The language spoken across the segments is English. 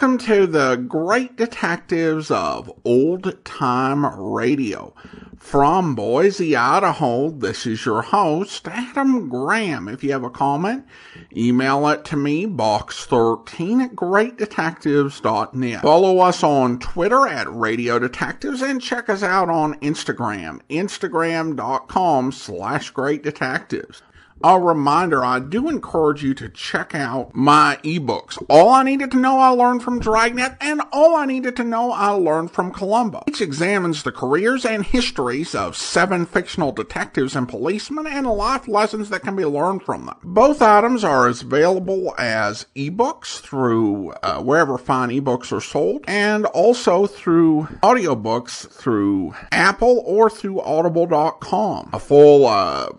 welcome to the Great Detectives of Old Time Radio. From Boise, Idaho, this is your host, Adam Graham. If you have a comment, email it to me, box13 at greatdetectives.net. Follow us on Twitter at Radio Detectives and check us out on Instagram, instagram.com/greatdetectives. A reminder, I do encourage you to check out my ebooks. All I Needed to Know I Learned from Dragnet and All I Needed to Know I Learned from Columbo. Each examines the careers and histories of 7 fictional detectives and policemen and life lessons that can be learned from them. Both items are available as ebooks through wherever fine ebooks are sold, and also through audiobooks through Apple or through audible.com. A full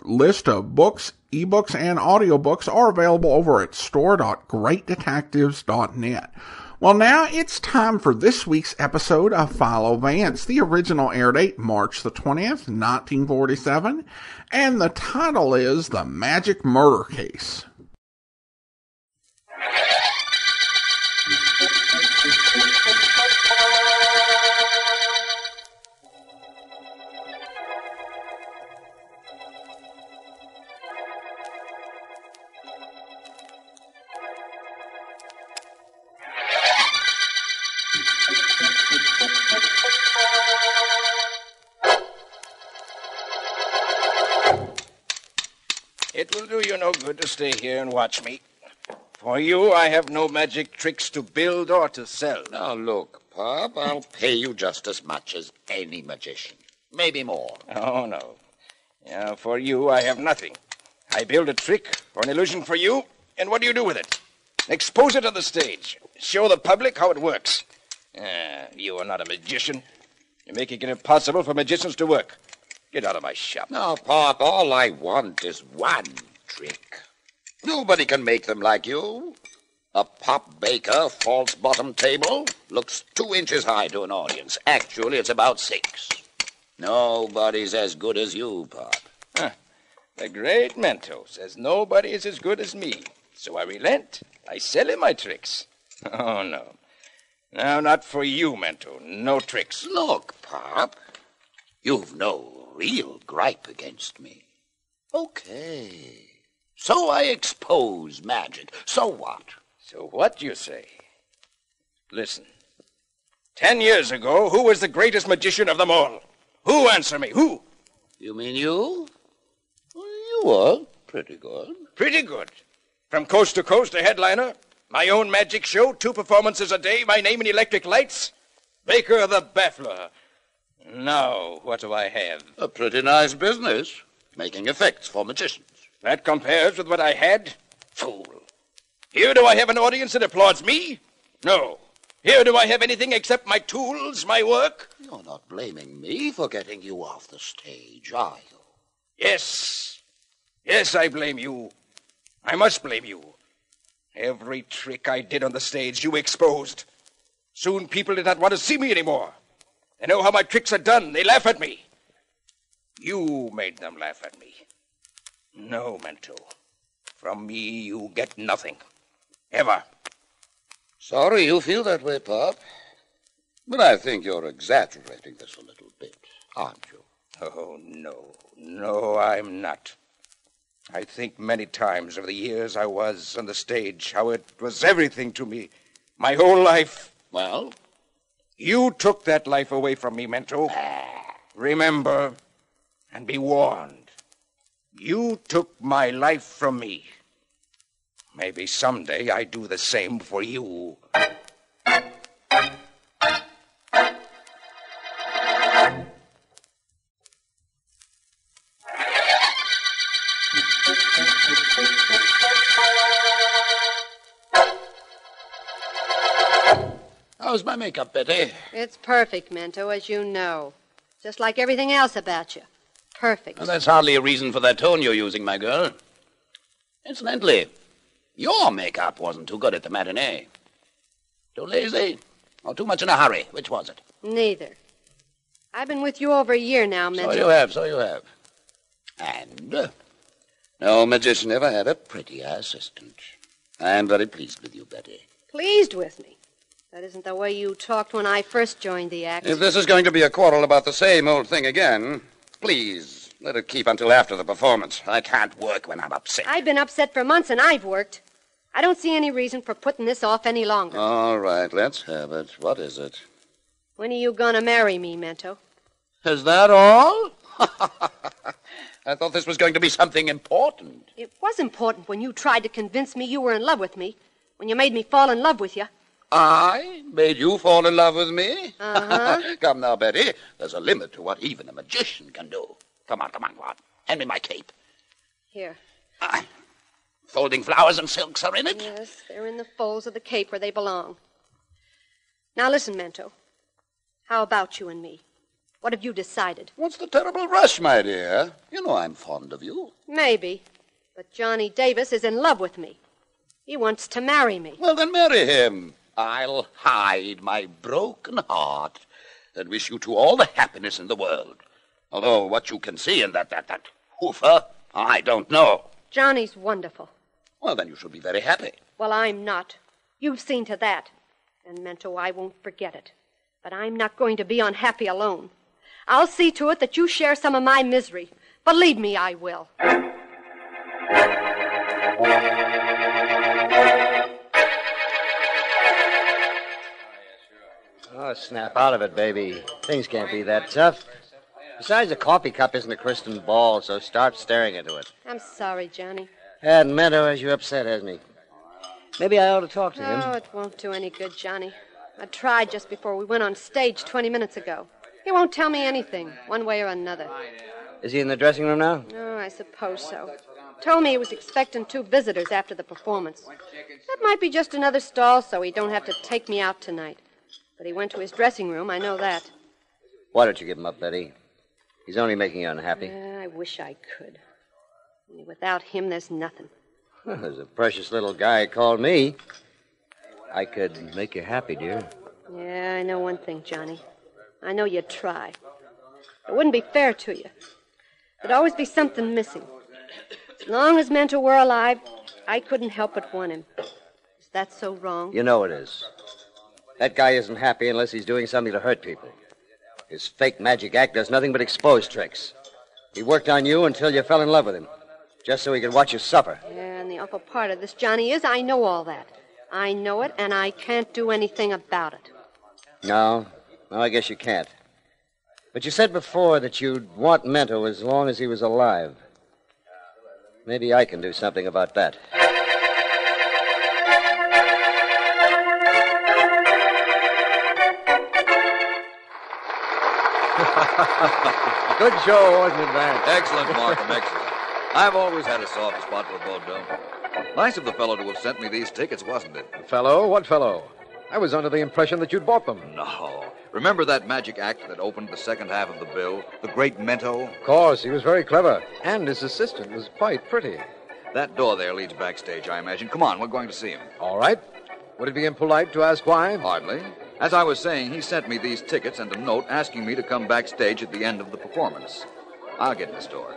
list of books, ebooks, and audiobooks are available over at store.greatdetectives.net. Well, now it's time for this week's episode of Philo Vance. The original air date, March the 20th, 1947, and the title is The Magic Murder Case. It will do you no good to stay here and watch me. For you, I have no magic tricks to build or to sell. Now, look, Pop, I'll pay you just as much as any magician. Maybe more. Oh, no. Yeah, for you, I have nothing. I build a trick or an illusion for you, and what do you do with it? Expose it on the stage. Show the public how it works. You are not a magician. You're making it impossible for magicians to work. Get out of my shop. Now, Pop, all I want is one trick. Nobody can make them like you. A Pop Baker false bottom table looks 2 inches high to an audience. Actually, it's about 6. Nobody's as good as you, Pop. The great Mento says nobody is as good as me. So I relent. I sell him my tricks. Oh, no. No, not for you, Mento. No tricks. Look, Pop, you've no real gripe against me. Okay. So I expose magic. So what? So what, you say? Listen. 10 years ago, who was the greatest magician of them all? Who, answer me, who? You mean you? Well, you were pretty good. Pretty good. From coast to coast, a headliner. My own magic show, 2 performances a day, my name in electric lights. Baker the Baffler. Now, what do I have? A pretty nice business, making effects for magicians. That compares with what I had? Fool. Here do I have an audience that applauds me? No. Here do I have anything except my tools, my work? You're not blaming me for getting you off the stage, are you? Yes. Yes, I blame you. I must blame you. Every trick I did on the stage, you exposed. Soon people did not want to see me anymore. They know how my tricks are done. They laugh at me. You made them laugh at me. No, Mento. From me, you get nothing. Ever. Sorry you feel that way, Pop. But I think you're exaggerating this a little bit, aren't you? Oh, no. No, I'm not. I think many times over the years I was on the stage, how it was everything to me. My whole life. Well? You took that life away from me, Mento. Remember, and be warned. You took my life from me. Maybe someday I do the same for you. How's my makeup, Betty? It's perfect, Mento, as you know. Just like everything else about you. Perfect. Well, that's hardly a reason for that tone you're using, my girl. Incidentally, your makeup wasn't too good at the matinee. Too lazy or too much in a hurry? Which was it? Neither. I've been with you over a year now, Mento. So you have. And no magician ever had a prettier assistant. I'm very pleased with you, Betty. Pleased with me? That isn't the way you talked when I first joined the act. If this is going to be a quarrel about the same old thing again, please let it keep until after the performance. I can't work when I'm upset. I've been upset for months, and I've worked. I don't see any reason for putting this off any longer. All right, let's have it. What is it? When are you going to marry me, Mento? Is that all? I thought this was going to be something important. It was important when you tried to convince me you were in love with me. When you made me fall in love with you. I made you fall in love with me? Uh-huh. Come now, Betty. There's a limit to what even a magician can do. Come on, Claude. Hand me my cape. Here. Folding flowers and silks are in it? Yes, they're in the folds of the cape where they belong. Now listen, Mento. How about you and me? What have you decided? What's the terrible rush, my dear? You know I'm fond of you. Maybe. But Johnny Davis is in love with me. He wants to marry me. Well, then marry him. I'll hide my broken heart and wish you two all the happiness in the world. Although what you can see in that hoofer, I don't know. Johnny's wonderful. Well, then you should be very happy. Well, I'm not. You've seen to that. And, Mento, I won't forget it. But I'm not going to be unhappy alone. I'll see to it that you share some of my misery. Believe me, I will. Oh, snap out of it, baby. Things can't be that tough. Besides, a coffee cup isn't a crystal ball, so start staring into it. I'm sorry, Johnny. And Meadow has you upset, hasn't he? Maybe I ought to talk to him. Oh, it won't do any good, Johnny. I tried just before we went on stage 20 minutes ago. He won't tell me anything, one way or another. Is he in the dressing room now? Oh, I suppose so. Told me he was expecting 2 visitors after the performance. That might be just another stall so he don't have to take me out tonight. But he went to his dressing room, I know that. Why don't you give him up, Betty? He's only making you unhappy. I wish I could. Only without him, there's nothing. Well, there's a precious little guy called me. I could make you happy, dear. Yeah, I know one thing, Johnny. I know you'd try. It wouldn't be fair to you. There'd always be something missing. As long as Mento were alive, I couldn't help but want him. Is that so wrong? You know it is. That guy isn't happy unless he's doing something to hurt people. His fake magic act does nothing but expose tricks. He worked on you until you fell in love with him, just so he could watch you suffer. Yeah, and the awful part of this, Johnny, is I know all that. I know it, and I can't do anything about it. No, I guess you can't. But you said before that you'd want Mento as long as he was alive. Maybe I can do something about that. Good show, wasn't it, Vance? Excellent, Markham, excellent. I've always had a soft spot for vaudeville. Nice of the fellow to have sent me these tickets, wasn't it? Fellow? What fellow? I was under the impression that you'd bought them. No. Remember that magic act that opened the second half of the bill? The Great Mento? Of course, he was very clever. And his assistant was quite pretty. That door there leads backstage, I imagine. Come on, we're going to see him. All right. Would it be impolite to ask why? Hardly. As I was saying, he sent me these tickets and a note asking me to come backstage at the end of the performance. I'll get this door.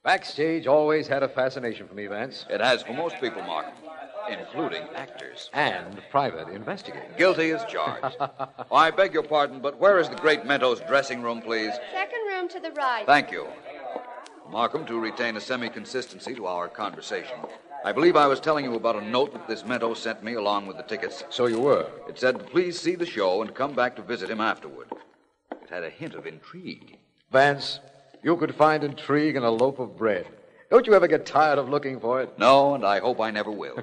Backstage always had a fascination for me, Vance. It has for most people, Markham, including actors. And private investigators. Guilty as charged. Oh, I beg your pardon, but where is the Great Mento's dressing room, please? Second room to the right. Thank you. Markham, to retain a semi-consistency to our conversation, I believe I was telling you about a note that this Mento sent me along with the tickets. So you were. It said to please see the show and come back to visit him afterward. It had a hint of intrigue. Vance, you could find intrigue in a loaf of bread. Don't you ever get tired of looking for it? No, and I hope I never will.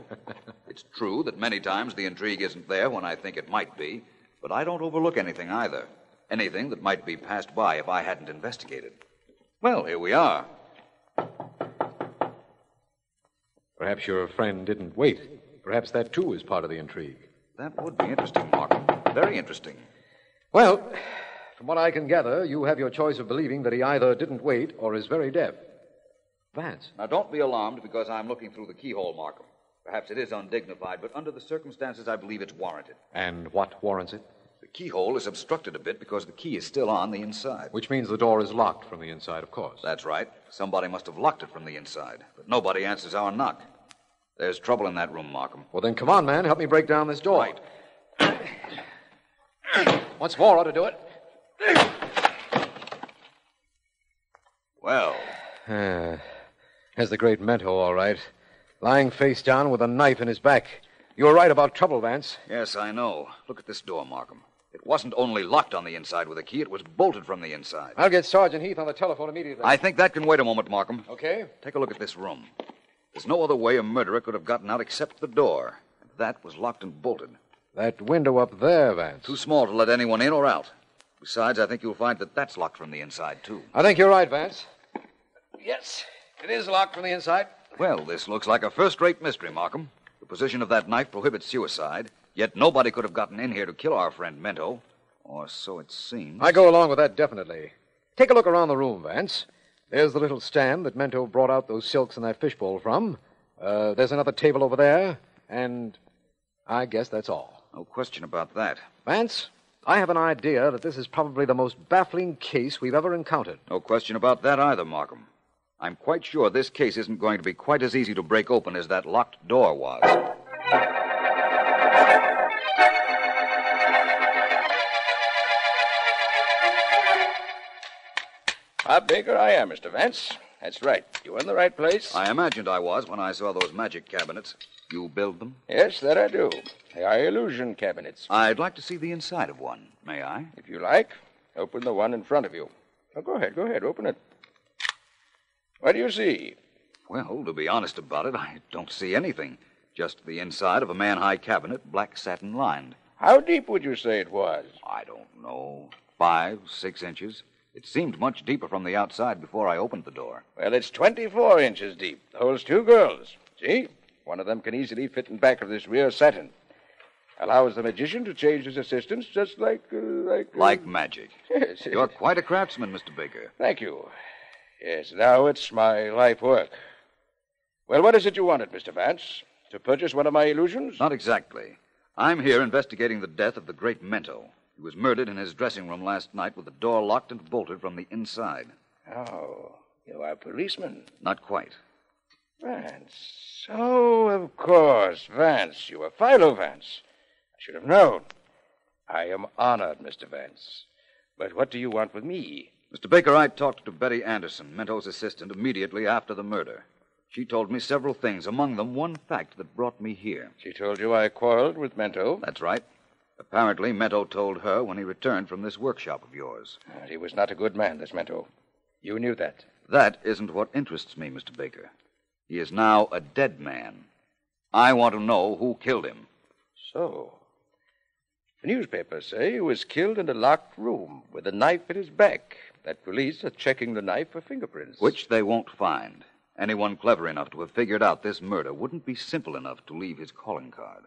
It's true that many times the intrigue isn't there when I think it might be, but I don't overlook anything either. Anything that might be passed by if I hadn't investigated. Well, here we are. Perhaps your friend didn't wait. Perhaps that, too, is part of the intrigue. That would be interesting, Markham. Very interesting. Well, from what I can gather, you have your choice of believing that he either didn't wait or is very deaf. Vance. Now, don't be alarmed because I'm looking through the keyhole, Markham. Perhaps it is undignified, but under the circumstances, I believe it's warranted. And what warrants it? The keyhole is obstructed a bit because the key is still on the inside. Which means the door is locked from the inside, of course. That's right. Somebody must have locked it from the inside, but nobody answers our knock. There's trouble in that room, Markham. Well, then come on, man. Help me break down this door. Right. Once more ought to do it. Well, There's the great Mento, all right. Lying face down with a knife in his back. You were right about trouble, Vance. yes, I know. Look at this door, Markham. It wasn't only locked on the inside with a key, it was bolted from the inside. I'll get Sergeant Heath on the telephone immediately. I think that can wait a moment, Markham. Okay. Take a look at this room. There's no other way a murderer could have gotten out except the door. And that was locked and bolted. That window up there, Vance. Too small to let anyone in or out. Besides, I think you'll find that that's locked from the inside, too. I think you're right, Vance. Yes, it is locked from the inside. Well, this looks like a first-rate mystery, Markham. The position of that knife prohibits suicide, yet nobody could have gotten in here to kill our friend Mento. Or so it seems. I go along with that, definitely. Take a look around the room, Vance. There's the little stand that Mento brought out those silks in that fishbowl from. There's another table over there, and I guess that's all. No question about that. Vance, I have an idea that this is probably the most baffling case we've ever encountered. No question about that either, Markham. I'm quite sure this case isn't going to be quite as easy to break open as that locked door was. Baker, I am, Mr. Vance. That's right. You're in the right place. I imagined I was when I saw those magic cabinets. You build them? Yes, that I do. They are illusion cabinets. I'd like to see the inside of one. May I? If you like, open the one in front of you. Oh, go ahead, open it. What do you see? Well, to be honest about it, I don't see anything. Just the inside of a man-high cabinet, black satin lined. How deep would you say it was? I don't know. 5, 6 inches. It seemed much deeper from the outside before I opened the door. Well, it's 24 inches deep. Holds 2 girls. See? One of them can easily fit in back of this rear satin. Allows the magician to change his assistants just like... Like magic. Yes. You're quite a craftsman, Mr. Baker. Thank you. Yes, now it's my life work. Well, what is it you wanted, Mr. Vance? To purchase one of my illusions? Not exactly. I'm here investigating the death of the great Mento. He was murdered in his dressing room last night with the door locked and bolted from the inside. Oh, you are a policeman. Not quite. Vance. Oh, of course, Vance. You are Philo Vance. I should have known. I am honored, Mr. Vance. But what do you want with me? Mr. Baker, I talked to Betty Anderson, Mento's assistant, immediately after the murder. She told me several things, among them one fact that brought me here. She told you I quarreled with Mento? That's right. Apparently, Mento told her when he returned from this workshop of yours. He was not a good man, this Mento. You knew that. That isn't what interests me, Mr. Baker. He is now a dead man. I want to know who killed him. So, the newspapers say he was killed in a locked room with a knife in his back. That police are checking the knife for fingerprints. Which they won't find. Anyone clever enough to have figured out this murder wouldn't be simple enough to leave his calling card.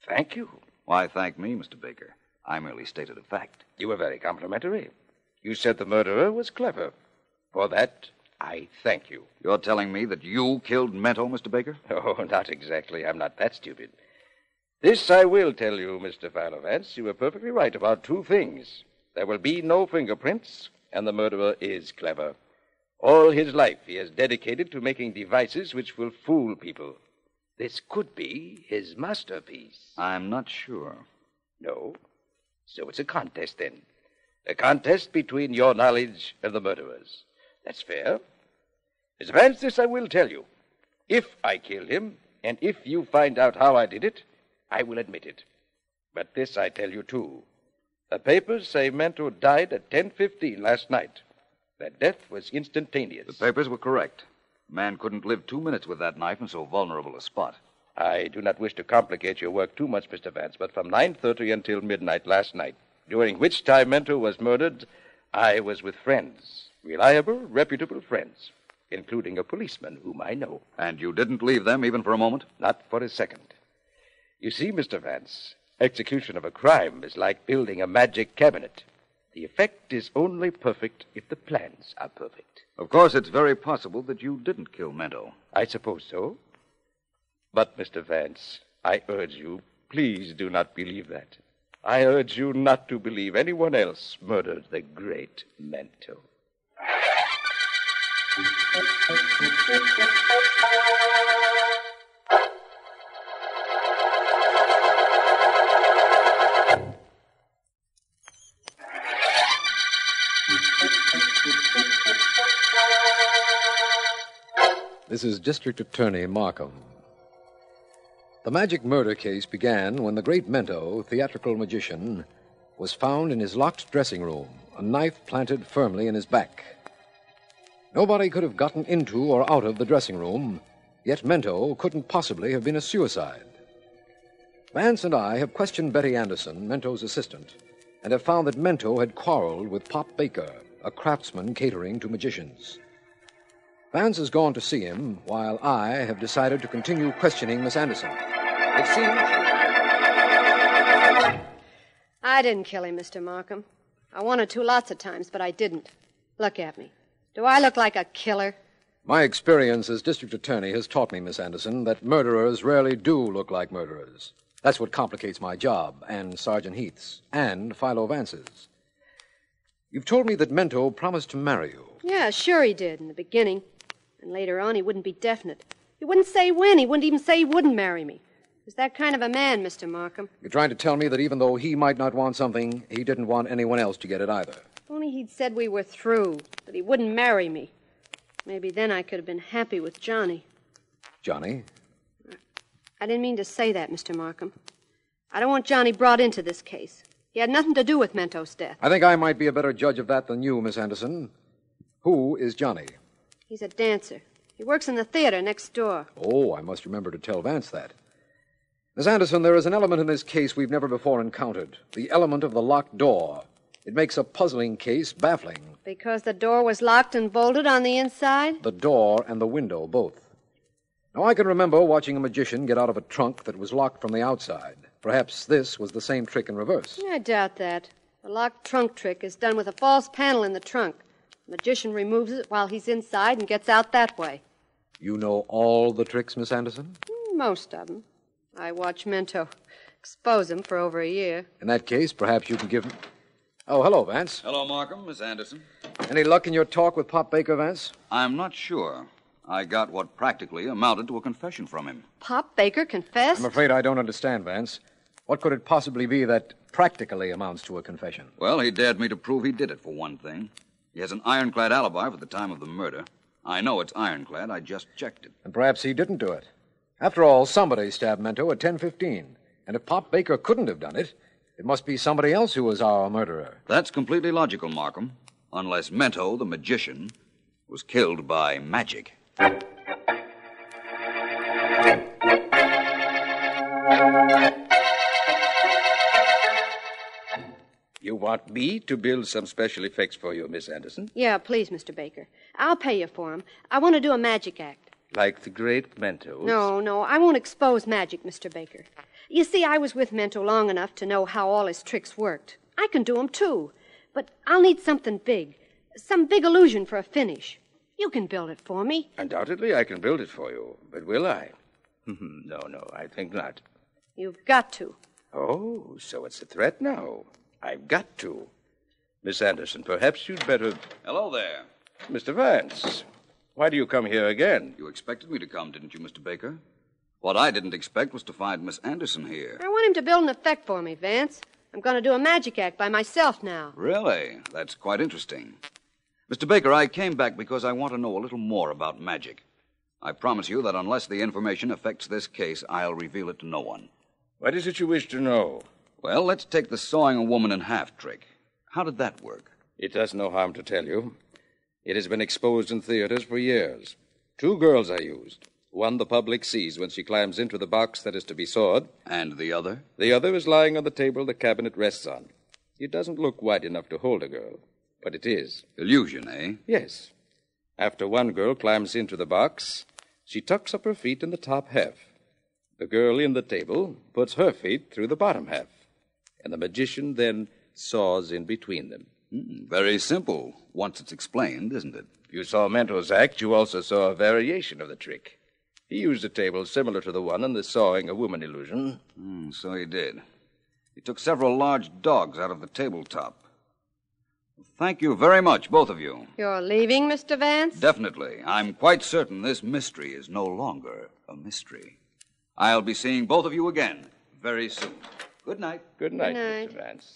Thank you. Why thank me, Mr. Baker? I merely stated a fact. You were very complimentary. You said the murderer was clever. For that, I thank you. You're telling me that you killed Mento, Mr. Baker? Oh, not exactly. I'm not that stupid. This I will tell you, Mr. Philo Vance. You were perfectly right about 2 things. There will be no fingerprints, and the murderer is clever. All his life he has dedicated to making devices which will fool people. This could be his masterpiece. I'm not sure. No? So it's a contest, then. A contest between your knowledge and the murderer's. That's fair. Mr. Vance, this I will tell you. If I killed him, and if you find out how I did it, I will admit it. But this I tell you, too. The papers say Mento died at 10:15 last night. That death was instantaneous. The papers were correct. A man couldn't live 2 minutes with that knife in so vulnerable a spot. I do not wish to complicate your work too much, Mr. Vance, but from 9:30 until midnight last night, during which time Mento was murdered, I was with friends. Reliable, reputable friends, including a policeman whom I know. And you didn't leave them even for a moment? Not for a second. You see, Mr. Vance, execution of a crime is like building a magic cabinet. The effect is only perfect if the plans are perfect. Of course, it's very possible that you didn't kill Mento. I suppose so. But, Mr. Vance, I urge you, please do not believe that. I urge you not to believe anyone else murdered the great Mento. This is District Attorney Markham. The magic murder case began when the great Mento, theatrical magician, was found in his locked dressing room, a knife planted firmly in his back. Nobody could have gotten into or out of the dressing room, yet Mento couldn't possibly have been a suicide. Vance and I have questioned Betty Anderson, Mento's assistant, and have found that Mento had quarreled with Pop Baker, a craftsman catering to magicians. Vance has gone to see him, while I have decided to continue questioning Miss Anderson. It seems... I didn't kill him, Mr. Markham. I wanted to lots of times, but I didn't. Look at me. Do I look like a killer? My experience as district attorney has taught me, Miss Anderson, that murderers rarely do look like murderers. That's what complicates my job, and Sergeant Heath's, and Philo Vance's. You've told me that Mento promised to marry you. Yeah, sure he did in the beginning. And later on, he wouldn't be definite. He wouldn't say when. He wouldn't even say he wouldn't marry me. He's that kind of a man, Mr. Markham. You're trying to tell me that even though he might not want something, he didn't want anyone else to get it either. If only he'd said we were through, that he wouldn't marry me. Maybe then I could have been happy with Johnny. Johnny? I didn't mean to say that, Mr. Markham. I don't want Johnny brought into this case. He had nothing to do with Mento's death. I think I might be a better judge of that than you, Miss Anderson. Who is Johnny? He's a dancer. He works in the theater next door. Oh, I must remember to tell Vance that. Miss Anderson, there is an element in this case we've never before encountered. The element of the locked door. It makes a puzzling case baffling. Because the door was locked and bolted on the inside? The door and the window, both. Now, I can remember watching a magician get out of a trunk that was locked from the outside. Perhaps this was the same trick in reverse. I doubt that. The locked trunk trick is done with a false panel in the trunk. The magician removes it while he's inside and gets out that way. You know all the tricks, Miss Anderson? Most of them. I watched Mento expose them for over a year. In that case, perhaps you can give him... Oh, hello, Vance. Hello, Markham, Miss Anderson. Any luck in your talk with Pop Baker, Vance? I'm not sure. I got what practically amounted to a confession from him. Pop Baker confessed? I'm afraid I don't understand, Vance. What could it possibly be that practically amounts to a confession? Well, he dared me to prove he did it, for one thing. He has an ironclad alibi for the time of the murder. I know it's ironclad. I just checked it. And perhaps he didn't do it. After all, somebody stabbed Mento at 10:15. And if Pop Baker couldn't have done it, it must be somebody else who was our murderer. That's completely logical, Markham. Unless Mento, the magician, was killed by magic. You want me to build some special effects for you, Miss Anderson? Yeah, please, Mr. Baker. I'll pay you for them. I want to do a magic act. Like the great Mentos? No, I won't expose magic, Mr. Baker. You see, I was with Mento long enough to know how all his tricks worked. I can do them, too. But I'll need something big. Some big illusion for a finish. You can build it for me. Undoubtedly, I can build it for you. But will I? No, I think not. You've got to. Oh, so it's a threat now. I've got to. Miss Anderson, perhaps you'd better... Hello there. Mr. Vance, why do you come here again? You expected me to come, didn't you, Mr. Baker? What I didn't expect was to find Miss Anderson here. I want him to build an effect for me, Vance. I'm going to do a magic act by myself now. Really? That's quite interesting. Mr. Baker, I came back because I want to know a little more about magic. I promise you that unless the information affects this case, I'll reveal it to no one. What is it you wish to know? Well, let's take the sawing a woman in half trick. How did that work? It does no harm to tell you. It has been exposed in theaters for years. 2 girls are used. One the public sees when she climbs into the box that is to be sawed. And the other? The other is lying on the table the cabinet rests on. It doesn't look wide enough to hold a girl, but it is. Illusion, eh? Yes. After one girl climbs into the box, she tucks up her feet in the top half. The girl in the table puts her feet through the bottom half. And the magician then saws in between them. Very simple, once it's explained, isn't it? You saw Mento's act. You also saw a variation of the trick. He used a table similar to the one in the sawing a woman illusion. So he did. He took several large dogs out of the tabletop. Thank you very much, both of you. You're leaving, Mr. Vance? Definitely. I'm quite certain this mystery is no longer a mystery. I'll be seeing both of you again very soon. Good night. Good night, Mr. Vance.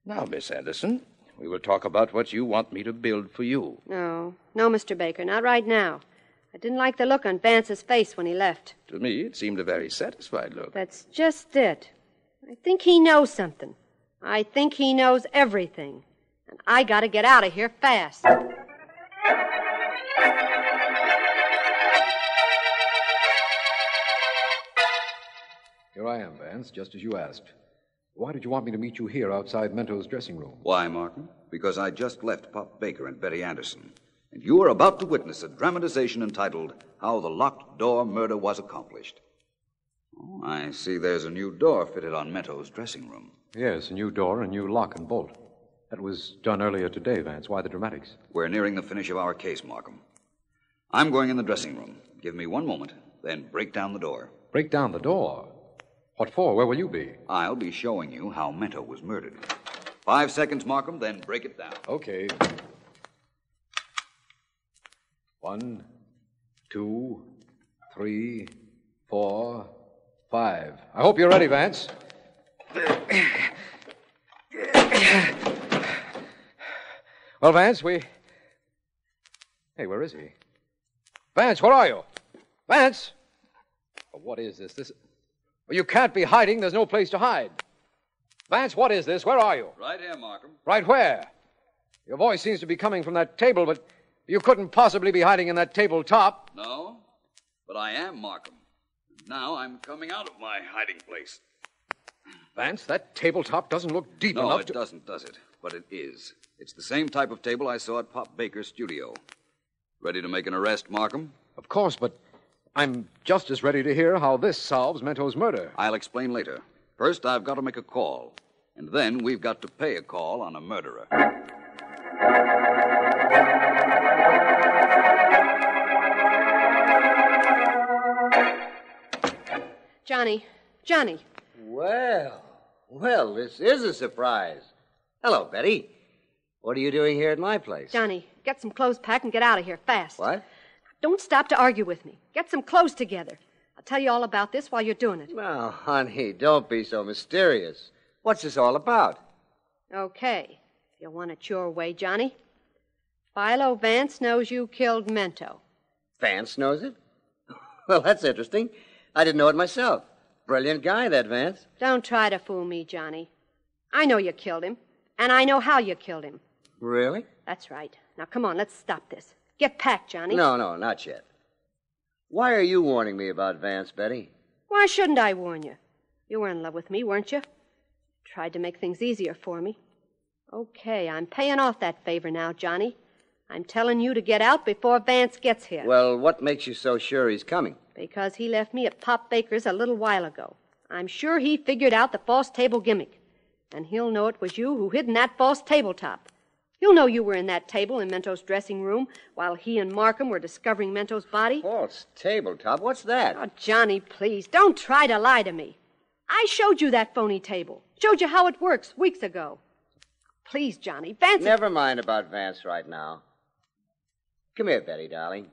Now, Miss Anderson, we will talk about what you want me to build for you. No, Mr. Baker, not right now. I didn't like the look on Vance's face when he left. To me, it seemed a very satisfied look. That's just it. I think he knows something. I think he knows everything. And I gotta get out of here fast. Here I am, Vance, just as you asked. Why did you want me to meet you here outside Mento's dressing room? Why, Markham? Because I just left Pop Baker and Betty Anderson, and you are about to witness a dramatization entitled How the Locked Door Murder Was Accomplished. Oh, I see there's a new door fitted on Mento's dressing room. Yes, a new door, a new lock and bolt. That was done earlier today, Vance. Why the dramatics? We're nearing the finish of our case, Markham. I'm going in the dressing room. Give me one moment, then break down the door. Break down the door? What for? Where will you be? I'll be showing you how Mento was murdered. 5 seconds, Markham, then break it down. Okay. 1, 2, 3, 4, 5. I hope you're ready, Vance. Well, Vance, Hey, where is he? Vance, where are you? Vance! Oh, what is this? Well, you can't be hiding. There's no place to hide. Vance, what is this? Where are you? Right here, Markham. Right where? Your voice seems to be coming from that table, but you couldn't possibly be hiding in that tabletop. No, but I am Markham. Now I'm coming out of my hiding place. Vance, that tabletop doesn't look deep enough No, it doesn't, does it? But it is. It's the same type of table I saw at Pop Baker's studio. Ready to make an arrest, Markham? Of course, but I'm just as ready to hear how this solves Mento's murder. I'll explain later. First, I've got to make a call. And then we've got to pay a call on a murderer. Johnny. Well, this is a surprise. Hello, Betty. What are you doing here at my place? Johnny, get some clothes packed and get out of here fast. What? Don't stop to argue with me. Get some clothes together. I'll tell you all about this while you're doing it. Now, honey, don't be so mysterious. What's this all about? Okay. If you want it your way, Johnny. Philo Vance knows you killed Mento. Vance knows it? Well, that's interesting. I didn't know it myself. Brilliant guy, that Vance. Don't try to fool me, Johnny. I know you killed him, and I know how you killed him. Really? That's right. Now, come on, let's stop this. Get packed, Johnny. No, not yet. Why are you warning me about Vance, Betty? Why shouldn't I warn you? You were in love with me, weren't you? Tried to make things easier for me. Okay, I'm paying off that favor now, Johnny. I'm telling you to get out before Vance gets here. Well, what makes you so sure he's coming? Because he left me at Pop Baker's a little while ago. I'm sure he figured out the false table gimmick. And he'll know it was you who hid in that false tabletop. He'll know you were in that table in Mento's dressing room while he and Markham were discovering Mento's body. False tabletop? What's that? Oh, Johnny, please, don't try to lie to me. I showed you that phony table. Showed you how it works weeks ago. Please, Johnny, Vance... Never mind about Vance right now. Come here, Betty, darling.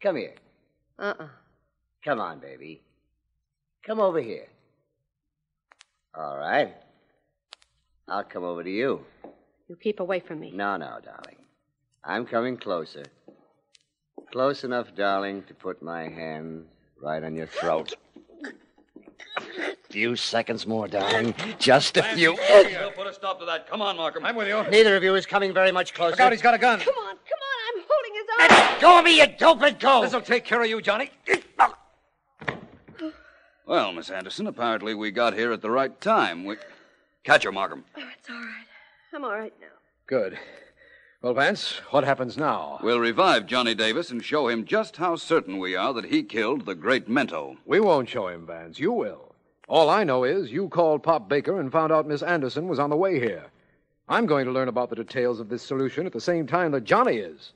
Come here. Come on, baby. Come over here. All right. I'll come over to you. You keep away from me. No, darling. I'm coming closer. Close enough, darling, to put my hand right on your throat. Few seconds more, darling. Just a few. We'll put a stop to that. Come on, Markham. I'm with you. Neither of you is coming very much closer. Look out, he's got a gun. Come on, I'm holding his arm. Let go of me, you dope go. This'll take care of you, Johnny. Well, Miss Anderson, apparently we got here at the right time. Catch her, Markham. Oh, it's all right. I'm all right now. Good. Well, Vance, what happens now? We'll revive Johnny Davis and show him just how certain we are that he killed the great Mento. We won't show him, Vance. You will. All I know is you called Pop Baker and found out Miss Anderson was on the way here. I'm going to learn about the details of this solution at the same time that Johnny is.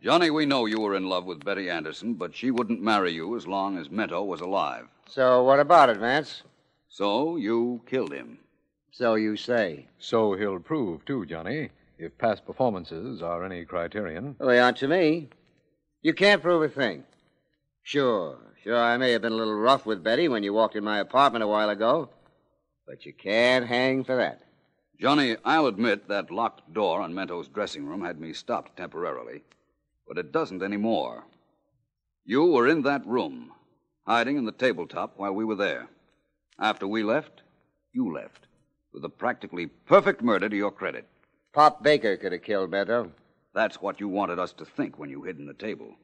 Johnny, we know you were in love with Betty Anderson, but she wouldn't marry you as long as Mento was alive. So what about it, Vance? So you killed him. So you say. So he'll prove, too, Johnny, if past performances are any criterion. Well, they aren't to me. You can't prove a thing. Sure, I may have been a little rough with Betty when you walked in my apartment a while ago, but you can't hang for that. Johnny, I'll admit that locked door on Mento's dressing room had me stopped temporarily, but it doesn't anymore. You were in that room, hiding in the tabletop while we were there. After we left, you left, with a practically perfect murder to your credit. Pop Baker could have killed Mento. That's what you wanted us to think when you hid in the table.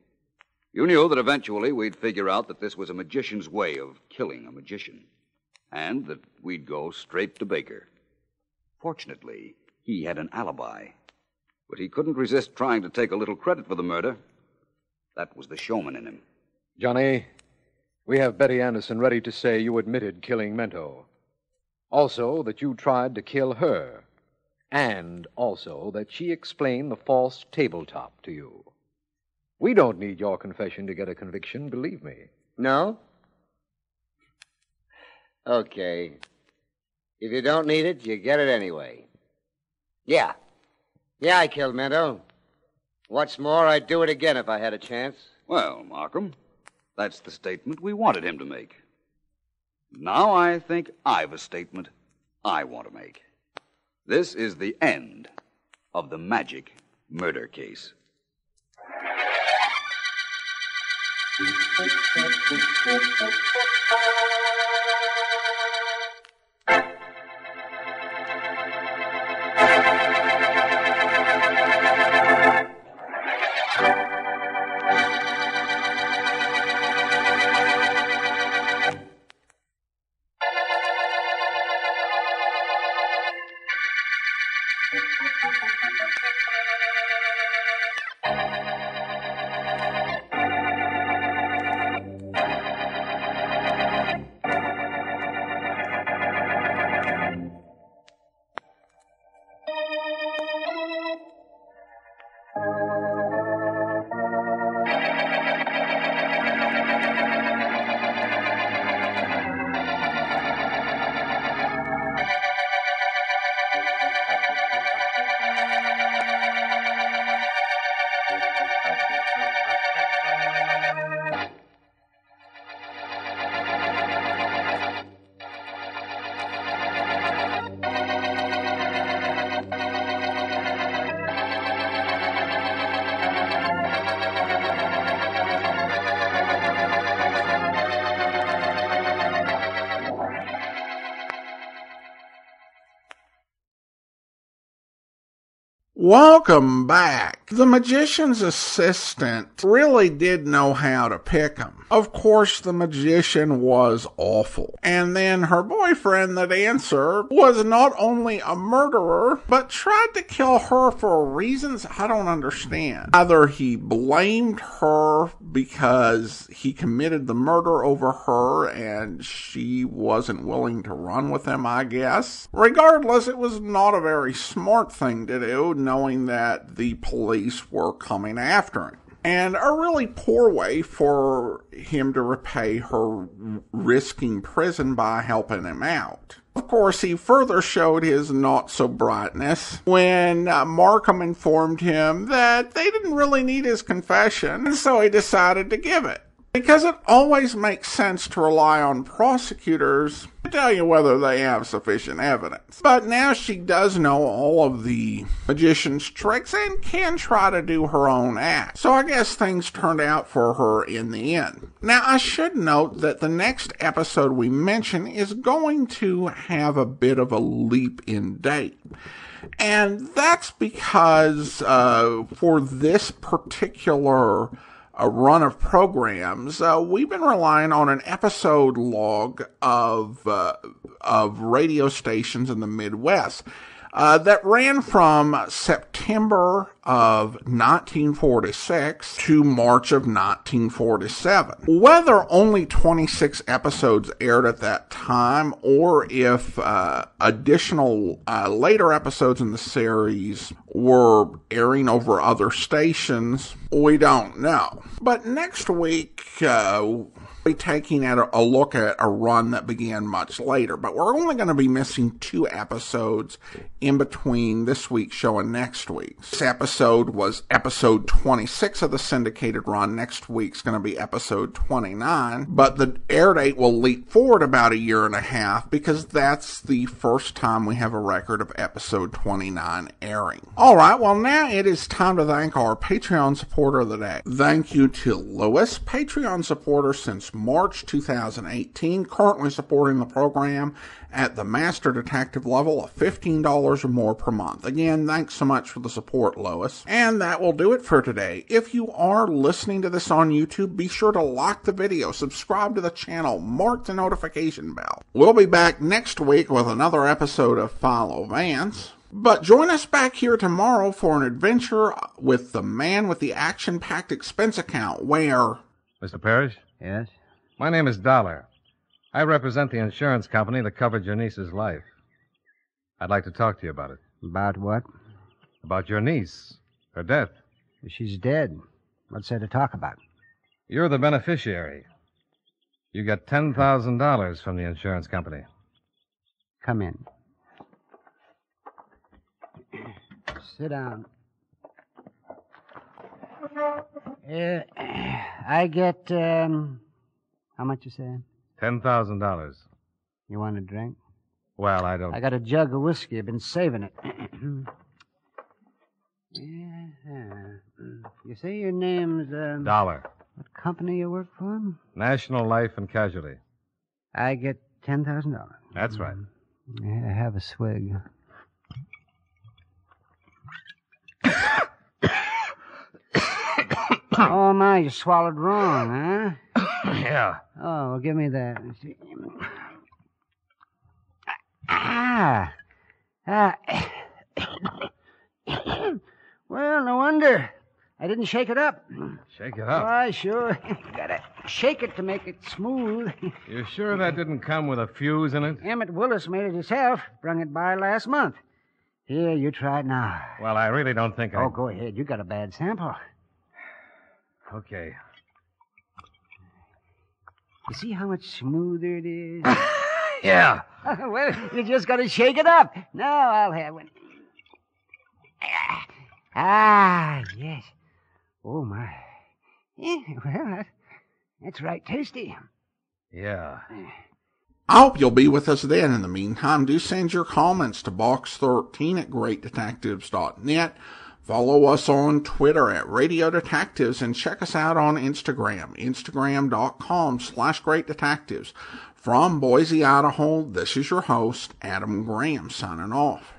You knew that eventually we'd figure out that this was a magician's way of killing a magician, and that we'd go straight to Baker. Fortunately, he had an alibi, but he couldn't resist trying to take a little credit for the murder. That was the showman in him. Johnny, we have Betty Anderson ready to say you admitted killing Mento. Also, that you tried to kill her. And also that she explained the false tabletop to you. We don't need your confession to get a conviction, believe me. No? Okay. If you don't need it, you get it anyway. Yeah, I killed Mento. What's more, I'd do it again if I had a chance. Well, Markham, that's the statement we wanted him to make. Now I think I've a statement I want to make. This is the end of the magic murder case. Welcome back. The magician's assistant really did know how to pick him. Of course, the magician was awful. And then her boyfriend, the dancer, was not only a murderer, but tried to kill her for reasons I don't understand. Either he blamed her because he committed the murder over her and she wasn't willing to run with him, I guess. Regardless, it was not a very smart thing to do, knowing that the police were coming after him. And a really poor way for him to repay her risking prison by helping him out. Of course, he further showed his not-so-brightness when Markham informed him that they didn't really need his confession, and so he decided to give it. Because it always makes sense to rely on prosecutors to tell you whether they have sufficient evidence. But now she does know all of the magician's tricks and can try to do her own act. So I guess things turned out for her in the end. Now I should note that the next episode we mention is going to have a bit of a leap in date. And that's because for this particular run of programs, we've been relying on an episode log of radio stations in the Midwest that ran from September of 1946 to March of 1947. Whether only 26 episodes aired at that time, or if additional later episodes in the series were airing over other stations, we don't know. But next week, We're taking a look at a run that began much later, but we're only going to be missing 2 episodes in between this week's show and next week's. This episode was episode 26 of the syndicated run. Next week's going to be episode 29, but the air date will leap forward about 1.5 years because that's the first time we have a record of episode 29 airing. All right, well, now it is time to thank our Patreon supporter of the day. Thank you to Lewis, Patreon supporter since March 2018, currently supporting the program at the Master Detective level of $15 or more per month. Again, thanks so much for the support, Lois. And that will do it for today. If you are listening to this on YouTube, be sure to like the video, subscribe to the channel, mark the notification bell. We'll be back next week with another episode of Philo Vance. But join us back here tomorrow for an adventure with the man with the action-packed expense account, where... Mr. Parrish? Yes? My name is Dollar. I represent the insurance company that covered your niece's life. I'd like to talk to you about it. About what? About your niece. Her death. She's dead. What's there to talk about? You're the beneficiary. You get $10,000 from the insurance company. Come in. Sit down. I get, how much you say? $10,000. You want a drink? Well, I don't... I got a jug of whiskey. I've been saving it. You say your name's, Dollar. What company you work for? National Life and Casualty. I get $10,000. That's right. Yeah, have a swig. Oh, my, you swallowed wrong, huh? Yeah. Oh, well, give me that. Ah. Well, no wonder. I didn't shake it up. Shake it up? Why, sure. Gotta shake it to make it smooth. You sure that didn't come with a fuse in it? Emmett Willis made it himself. Brung it by last month. Here, you try it now. Well, I really don't think I... Oh, go ahead. You got a bad sample. Okay. You see how much smoother it is? Yeah. Well, you just got to shake it up. Now I'll have one. Ah, yes. Oh, my. Yeah, well, that's right tasty. Yeah. I hope you'll be with us then. In the meantime, do send your comments to box13@greatdetectives.net. Follow us on Twitter at Radio Detectives and check us out on Instagram, instagram.com/greatdetectives. From Boise, Idaho, this is your host, Adam Graham, signing off.